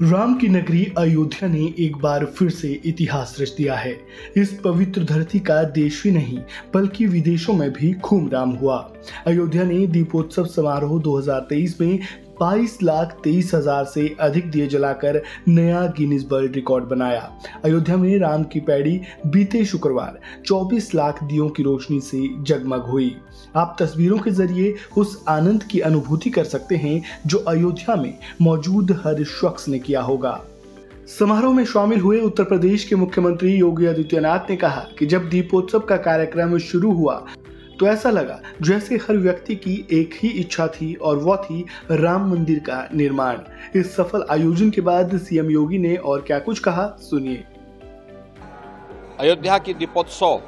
राम की नगरी अयोध्या ने एक बार फिर से इतिहास रच दिया है। इस पवित्र धरती का देश ही नहीं बल्कि विदेशों में भी खूब नाम हुआ। अयोध्या ने दीपोत्सव समारोह 2023 में 22,23,000 से अधिक दिए जलाकर नया गिनीज वर्ल्ड रिकॉर्ड बनाया। अयोध्या में राम की पैड़ी बीते शुक्रवार 24 लाख दियों की रोशनी से जगमग हुई। आप तस्वीरों के जरिए उस आनंद की अनुभूति कर सकते हैं जो अयोध्या में मौजूद हर शख्स ने किया होगा। समारोह में शामिल हुए उत्तर प्रदेश के मुख्यमंत्री योगी आदित्यनाथ ने कहा कि जब दीपोत्सव का कार्यक्रम शुरू हुआ तो ऐसा लगा जैसे हर व्यक्ति की एक ही इच्छा थी और वह थी राम मंदिर का निर्माण। इस सफल आयोजन के बाद सीएम योगी ने और क्या कुछ कहा, सुनिए। अयोध्या की दीपोत्सव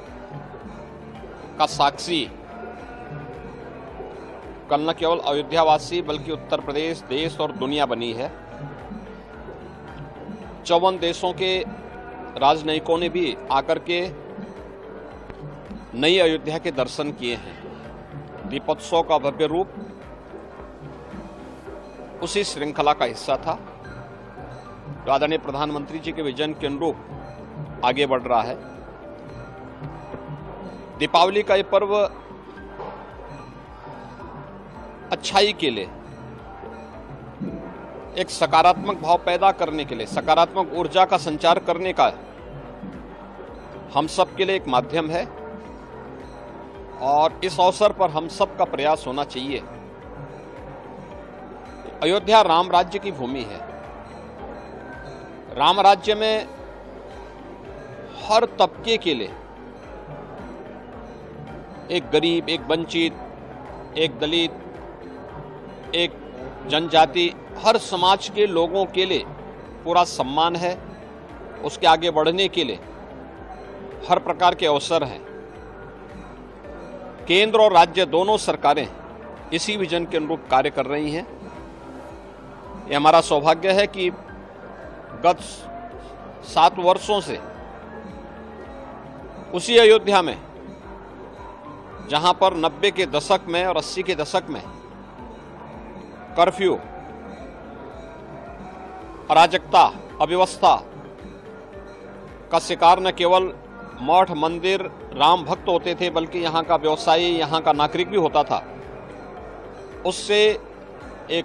का साक्षी कल न केवल अयोध्यावासी बल्कि उत्तर प्रदेश, देश और दुनिया बनी है। 54 देशों के राजनयिकों ने भी आकर के नई अयोध्या के दर्शन किए हैं। दीपोत्सव का भव्य रूप उसी श्रृंखला का हिस्सा था जो आदरणीय प्रधानमंत्री जी के विजन के अनुरूप आगे बढ़ रहा है। दीपावली का ये पर्व अच्छाई के लिए, एक सकारात्मक भाव पैदा करने के लिए, सकारात्मक ऊर्जा का संचार करने का हम सब के लिए एक माध्यम है और इस अवसर पर हम सब का प्रयास होना चाहिए। अयोध्या राम राज्य की भूमि है। राम राज्य में हर तबके के लिए, एक गरीब, एक वंचित, एक दलित, एक जनजाति, हर समाज के लोगों के लिए पूरा सम्मान है। उसके आगे बढ़ने के लिए हर प्रकार के अवसर हैं। केंद्र और राज्य दोनों सरकारें इसी विजन के अनुरूप कार्य कर रही हैं। ये हमारा सौभाग्य है कि गत 7 वर्षों से उसी अयोध्या में, जहां पर 90 के दशक में और 80 के दशक में कर्फ्यू, अराजकता, अव्यवस्था का शिकार न केवल मठ, मंदिर, राम भक्त होते थे बल्कि यहाँ का व्यवसायी, यहाँ का नागरिक भी होता था। उससे एक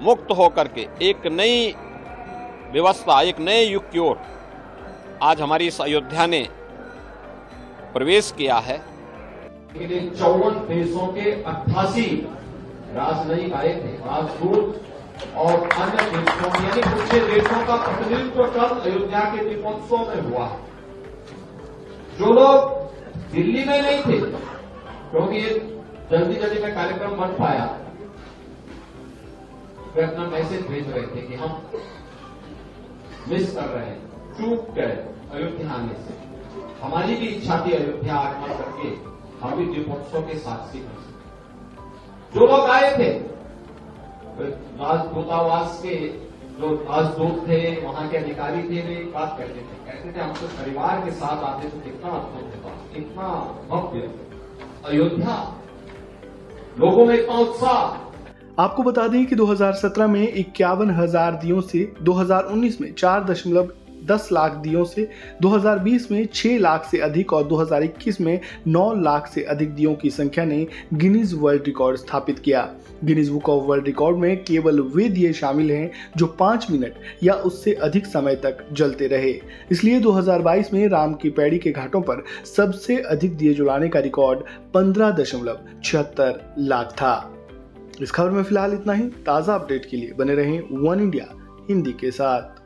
मुक्त होकर के एक नई व्यवस्था, एक नए युग की ओर आज हमारी इस अयोध्या ने प्रवेश किया है। 54 देशों के 88 राजनयिक आए थे, राजदूत और अन्य देशों यानी कुछ देशों का प्रतिनिधित्व कल अयोध्या के दीपोत्सव में हुआ। जो लोग दिल्ली में नहीं थे क्योंकि जल्दी में कार्यक्रम बन पाया, वे अपना मैसेज भेज रहे थे कि हम मिस कर रहे हैं, चूक गए अयोध्या आने से। हमारी भी इच्छा थी अयोध्या आगमन करके हम भी दीपोत्सव के साक्षी बन सके। जो लोग आए थे राजदूतावास के जो राजदूत थे, वहां के अधिकारी थे, वे एक बात कहते थे हम तो परिवार के साथ आते तो कितना अद्भुत होता, कितना भव्य अयोध्या, लोगों में इतना उत्साह। आपको बता दें कि 2017 में 51,000 दियों से, 2019 में 4.10 लाख दियों से, 2020 में 6 लाख से अधिक और 2021 में 9 लाख से अधिक दियों की संख्या ने गिनीज वर्ल्ड रिकॉर्ड स्थापित किया। Guinness book of world record में केवल वे दिए शामिल हैं जो 5 मिनट या उससे अधिक समय तक जलते रहे। इसलिए 2022 में राम की पैड़ी के घाटों पर सबसे अधिक दिए जलाने का रिकॉर्ड 15.76 लाख था। इस खबर में फिलहाल इतना ही। ताज़ा अपडेट के लिए बने रहें वन इंडिया हिंदी के साथ।